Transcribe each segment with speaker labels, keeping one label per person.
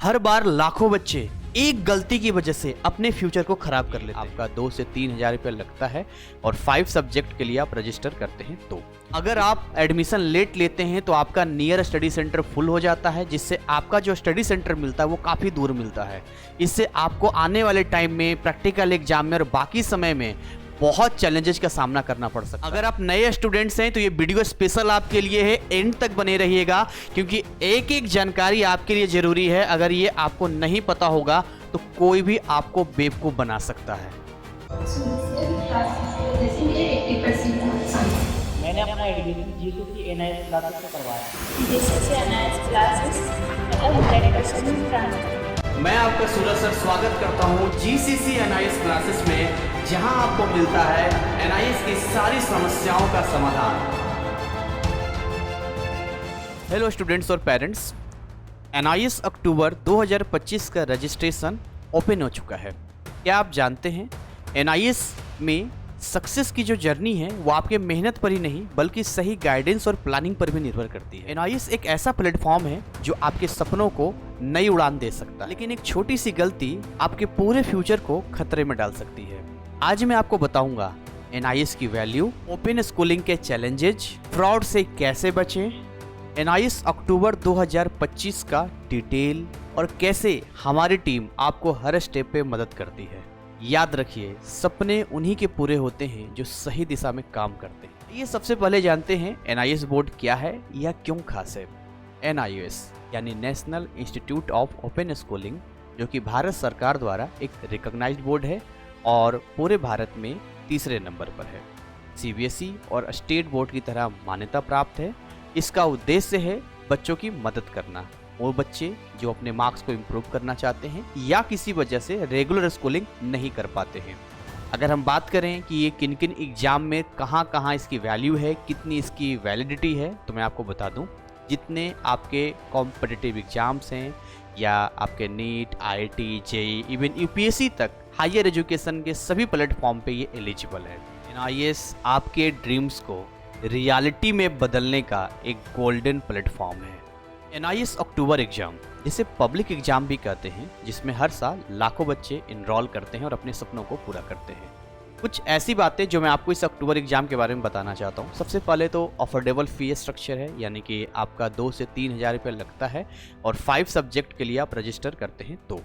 Speaker 1: हर बार लाखों बच्चे एक गलती की वजह से अपने फ्यूचर को खराब कर लेते हैं। आपका 2 से 3 हजार रुपया लगता है और 5 सब्जेक्ट के लिए आप रजिस्टर करते हैं। तो अगर आप एडमिशन लेट लेते हैं तो आपका नियर स्टडी सेंटर फुल हो जाता है, जिससे आपका जो स्टडी सेंटर मिलता है वो काफ़ी दूर मिलता है। इससे आपको आने वाले टाइम में प्रैक्टिकल एग्जाम में और बाकी समय में बहुत चैलेंजेस का सामना करना पड़ सकता है। अगर आप नए स्टूडेंट्स हैं तो ये वीडियो स्पेशल आपके लिए है, एंड तक बने रहिएगा क्योंकि एक एक जानकारी आपके लिए जरूरी है। अगर ये आपको नहीं पता होगा तो कोई भी आपको बेवकूफ़ बना सकता है।
Speaker 2: मैंने अपना एडमिशन जीसू की एनआईएस क्लासेस से करवाया।
Speaker 3: जीसीसी एनआईएस क्लासेस मतलब 100% ट्रांसफर।
Speaker 1: मैं आपका सूरज सर स्वागत करता हूँ जीसीसी एनआईएस क्लासेस में, जहां आपको मिलता है एनआईएस की सारी समस्याओं का समाधान। हेलो स्टूडेंट्स और पेरेंट्स, एनआईएस अक्टूबर 2025 का रजिस्ट्रेशन ओपन हो चुका है। क्या आप जानते हैं एनआईएस में सक्सेस की जो जर्नी है वो आपके मेहनत पर ही नहीं बल्कि सही गाइडेंस और प्लानिंग पर भी निर्भर करती है। एनआईएस एक ऐसा प्लेटफॉर्म है जो आपके सपनों को नई उड़ान दे सकता है, लेकिन एक छोटी सी गलती आपके पूरे फ्यूचर को खतरे में डाल सकती है। आज मैं आपको बताऊंगा एनआईएस की वैल्यू, ओपन स्कूलिंग के चैलेंजेज, फ्रॉड से कैसे बचें, एनआईएस अक्टूबर 2025 का डिटेल और कैसे हमारी टीम आपको हर स्टेप पे मदद करती है। याद रखिए, सपने उन्हीं के पूरे होते हैं जो सही दिशा में काम करते हैं। ये सबसे पहले जानते हैं एनआईएस बोर्ड क्या है या क्यों खास है। एनआईएस यानी national institute of open schooling, जो कि भारत सरकार द्वारा एक रिकॉग्नाइज्ड बोर्ड है और पूरे भारत में तीसरे नंबर पर है। सीबीएसई और स्टेट बोर्ड की तरह मान्यता प्राप्त है। इसका उद्देश्य है बच्चों की मदद करना, वो बच्चे जो अपने मार्क्स को इम्प्रूव करना चाहते हैं या किसी वजह से रेगुलर स्कूलिंग नहीं कर पाते हैं। अगर हम बात करें कि ये किन किन एग्जाम में कहाँ कहाँ इसकी वैल्यू है, कितनी इसकी वैलिडिटी है, तो मैं आपको बता दूं, जितने आपके कॉम्पिटिटिव एग्जाम्स हैं या आपके NEET, IIT, JEE, even UPSC तक हायर एजुकेशन के सभी प्लेटफॉर्म पे ये एलिजिबल है। एनआईएस आपके ड्रीम्स को रियलिटी में बदलने का एक गोल्डन प्लेटफॉर्म है। एनआईएस अक्टूबर एग्जाम, जिसे पब्लिक एग्जाम भी कहते हैं, जिसमें हर साल लाखों बच्चे इनरोल करते हैं और अपने सपनों को पूरा करते हैं। कुछ ऐसी बातें जो मैं आपको इस अक्टूबर एग्जाम के बारे में बताना चाहता हूँ। सबसे पहले तो अफोर्डेबल फी स्ट्रक्चर है, यानी कि आपका 2 से 3 हजार रुपये लगता है और 5 सब्जेक्ट के लिए आप रजिस्टर करते हैं। तो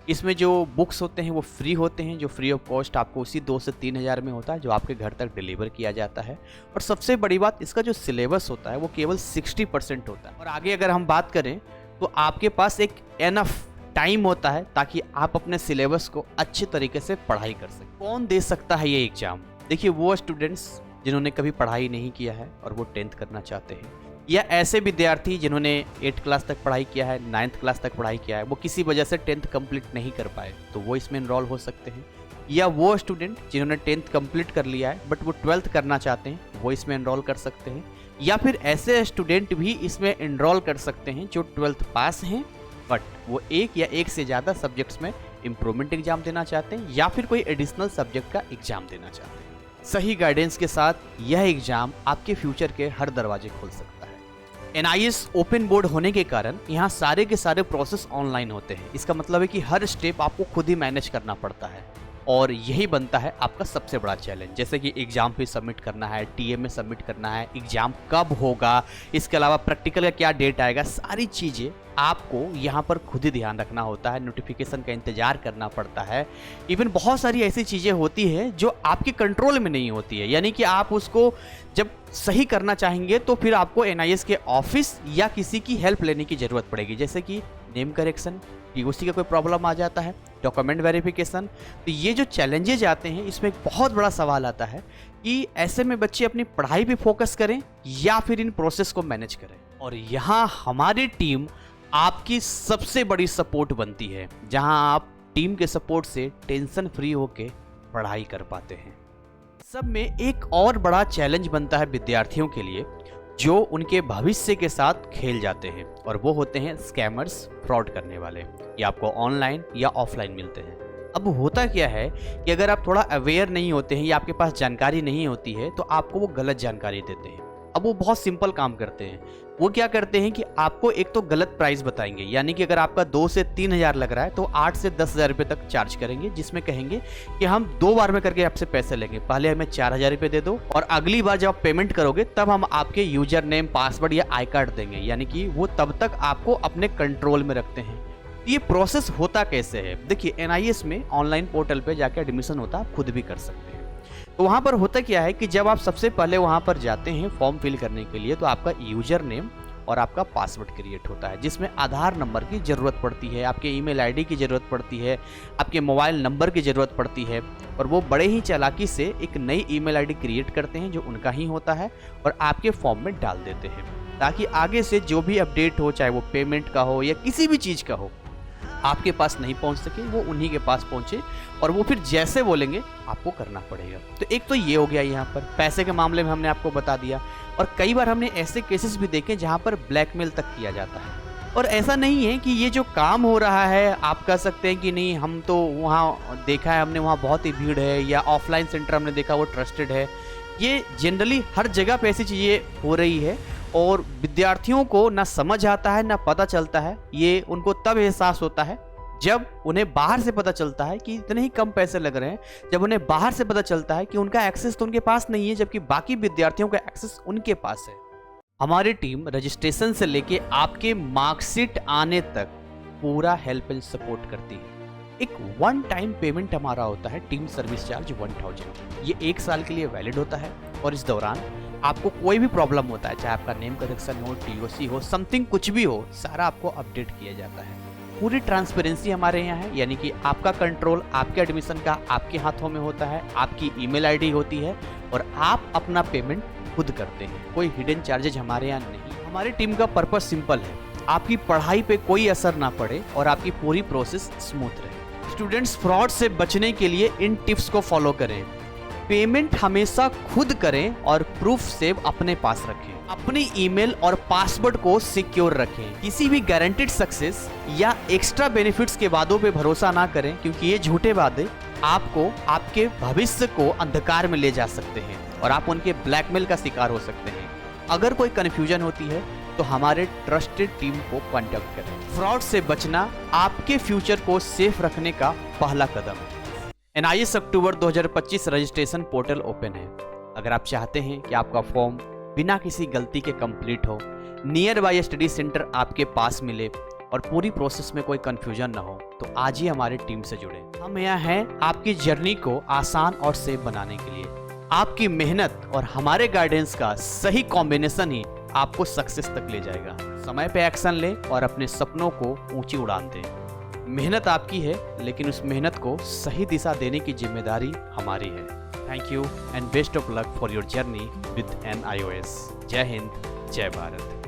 Speaker 1: इसमें जो बुक्स होते हैं वो फ्री होते हैं, जो फ्री ऑफ कॉस्ट आपको उसी 2 से 3 हजार में होता है, जो आपके घर तक डिलीवर किया जाता है। और सबसे बड़ी बात, इसका जो सिलेबस होता है वो केवल 60% होता है। और आगे अगर हम बात करें तो आपके पास एक एनफ टाइम होता है ताकि आप अपने सिलेबस को अच्छे तरीके से पढ़ाई कर सकें। कौन दे सकता है ये एग्जाम? देखिए, वो स्टूडेंट्स जिन्होंने कभी पढ़ाई नहीं किया है और वो 10th करना चाहते हैं, या ऐसे विद्यार्थी जिन्होंने 8th क्लास तक पढ़ाई किया है, 9th क्लास तक पढ़ाई किया है, वो किसी वजह से 10th कंप्लीट नहीं कर पाए, तो वो इसमें इनरोल हो सकते हैं। या वो स्टूडेंट जिन्होंने 10th कंप्लीट कर लिया है बट वो 12th करना चाहते हैं, वो इसमें इनरोल कर सकते हैं। या फिर ऐसे स्टूडेंट भी इसमें इनरोल कर सकते हैं जो 12th पास हैं बट वो एक या एक से ज़्यादा सब्जेक्ट्स में इम्प्रूवमेंट एग्जाम देना चाहते हैं या फिर कोई एडिशनल सब्जेक्ट का एग्जाम देना चाहते हैं। सही गाइडेंस के साथ यह एग्जाम आपके फ्यूचर के हर दरवाजे खोल सकता है। एनआईएस ओपन बोर्ड होने के कारण यहाँ सारे के सारे प्रोसेस ऑनलाइन होते हैं। इसका मतलब है कि हर स्टेप आपको खुद ही मैनेज करना पड़ता है और यही बनता है आपका सबसे बड़ा चैलेंज। जैसे कि एग्जाम फीस सबमिट करना है, टीए में सबमिट करना है, एग्जाम कब होगा, इसके अलावा प्रैक्टिकल का क्या डेट आएगा, सारी चीज़ें आपको यहाँ पर खुद ही ध्यान रखना होता है। नोटिफिकेशन का इंतजार करना पड़ता है। इवन बहुत सारी ऐसी चीज़ें होती है जो आपके कंट्रोल में नहीं होती है, यानी कि आप उसको जब सही करना चाहेंगे तो फिर आपको एनआईएस के ऑफिस या किसी की हेल्प लेने की ज़रूरत पड़ेगी। जैसे कि नेम करेक्शन, टीओसी का कोई प्रॉब्लम आ जाता है, डॉक्यूमेंट वेरिफिकेशन। तो ये जो चैलेंजेज आते हैं, इसमें एक बहुत बड़ा सवाल आता है कि ऐसे में बच्चे अपनी पढ़ाई पे फोकस करें या फिर इन प्रोसेस को मैनेज करें। और यहाँ हमारी टीम आपकी सबसे बड़ी सपोर्ट बनती है, जहां आप टीम के सपोर्ट से टेंशन फ्री होके पढ़ाई कर पाते हैं। सब में एक और बड़ा चैलेंज बनता है विद्यार्थियों के लिए, जो उनके भविष्य के साथ खेल जाते हैं, और वो होते हैं स्कैमर्स, फ्रॉड करने वाले। ये आपको ऑनलाइन या ऑफलाइन मिलते हैं। अब होता क्या है कि अगर आप थोड़ा अवेयर नहीं होते हैं या आपके पास जानकारी नहीं होती है तो आपको वो गलत जानकारी देते हैं। अब वो बहुत सिंपल काम करते हैं। वो क्या करते हैं कि आपको एक तो गलत प्राइस बताएंगे, यानी कि अगर आपका 2 से 3 हज़ार लग रहा है तो 8 से 10 हज़ार रुपये तक चार्ज करेंगे, जिसमें कहेंगे कि हम 2 बार में करके आपसे पैसे लेंगे, पहले हमें 4,000 रुपये दे दो और अगली बार जब आप पेमेंट करोगे तब हम आपके यूजर नेम, पासवर्ड या आई कार्ड देंगे, यानी कि वो तब तक आपको अपने कंट्रोल में रखते हैं। ये प्रोसेस होता कैसे है? देखिए, एनआईएस में ऑनलाइन पोर्टल पे जाके एडमिशन होता है, आप खुद भी कर सकते हैं। तो वहाँ पर होता क्या है कि जब आप सबसे पहले वहाँ पर जाते हैं फॉर्म फिल करने के लिए, तो आपका यूजर नेम और आपका पासवर्ड क्रिएट होता है, जिसमें आधार नंबर की ज़रूरत पड़ती है, आपके ईमेल आईडी की ज़रूरत पड़ती है, आपके मोबाइल नंबर की ज़रूरत पड़ती है, और वो बड़े ही चालाकी से एक नई ईमेल आईडी क्रिएट करते हैं जो उनका ही होता है और आपके फॉर्म में डाल देते हैं, ताकि आगे से जो भी अपडेट हो, चाहे वो पेमेंट का हो या किसी भी चीज़ का हो, आपके पास नहीं पहुंच सके, वो उन्हीं के पास पहुंचे और वो फिर जैसे बोलेंगे आपको करना पड़ेगा। तो एक तो ये हो गया, यहाँ पर पैसे के मामले में हमने आपको बता दिया। और कई बार हमने ऐसे केसेस भी देखे जहाँ पर ब्लैकमेल तक किया जाता है। और ऐसा नहीं है कि ये जो काम हो रहा है आप कह सकते हैं कि नहीं, हम तो वहाँ देखा है, हमने वहाँ बहुत ही भीड़ है, या ऑफलाइन सेंटर हमने देखा वो ट्रस्टेड है। ये जनरली हर जगह पे ऐसी चीज़ें हो रही है और विद्यार्थियों को ना समझ आता है ना पता चलता है। ये उनको तब एहसास होता है जब उन्हें बाहर से पता चलता है कि इतने ही कम पैसे लग रहे हैं, जब उन्हें बाहर से पता चलता है कि उनका एक्सेस तो उनके पास नहीं है, जबकि बाकी विद्यार्थियों का एक्सेस उनके पास है। हमारी टीम रजिस्ट्रेशन से लेके आपके मार्कशीट आने तक पूरा हेल्प एंड सपोर्ट करती है। एक वन टाइम पेमेंट हमारा होता है, टीम सर्विस चार्ज 1000। ये 1 साल के लिए वैलिड होता है और इस दौरान आपको कोई भी प्रॉब्लम होता है, चाहे आपका नेम करेक्शन हो, टीओसी हो, समथिंग कुछ भी हो, सारा आपको अपडेट किया जाता है। पूरी ट्रांसपेरेंसी हमारे यहाँ है, यानी कि आपका कंट्रोल आपके एडमिशन का आपके हाथों में होता है, आपकी ईमेल आईडी होती है और आप अपना पेमेंट खुद करते हैं। कोई हिडन चार्जेज हमारे यहाँ नहीं। हमारी टीम का पर्पस सिंपल है, आपकी पढ़ाई पे कोई असर ना पड़े और आपकी पूरी प्रोसेस स्मूथ रहे। स्टूडेंट्स, फ्रॉड से बचने के लिए इन टिप्स को फॉलो करें। पेमेंट हमेशा खुद करें और प्रूफ सेव अपने पास रखें। अपनी ईमेल और पासवर्ड को सिक्योर रखें। किसी भी गारंटेड सक्सेस या एक्स्ट्रा बेनिफिट्स के वादों पे भरोसा ना करें, क्योंकि ये झूठे वादे आपको आपके भविष्य को अंधकार में ले जा सकते हैं और आप उनके ब्लैकमेल का शिकार हो सकते हैं। अगर कोई कंफ्यूजन होती है तो हमारे ट्रस्टेड टीम को कांटेक्ट करें। फ्रॉड से बचना आपके फ्यूचर को सेफ रखने का पहला कदम है। एनआईएस अक्टूबर 2025 रजिस्ट्रेशन पोर्टल ओपन है। अगर आप चाहते हैं कि आपका फॉर्म बिना किसी गलती के कंप्लीट हो, नियर बाय स्टडी सेंटर आपके पास मिले और पूरी प्रोसेस में कोई कंफ्यूजन ना हो, तो आज ही हमारी टीम से जुड़े। हम यहाँ हैं आपकी जर्नी को आसान और सेफ बनाने के लिए। आपकी मेहनत और हमारे गाइडेंस का सही कॉम्बिनेशन ही आपको सक्सेस तक ले जाएगा। समय पे एक्शन लें और अपने सपनों को ऊंची उड़ान दें। मेहनत आपकी है, लेकिन उस मेहनत को सही दिशा देने की जिम्मेदारी हमारी है। Thank you and best of luck for your journey with NIOS। जय हिंद, जय भारत।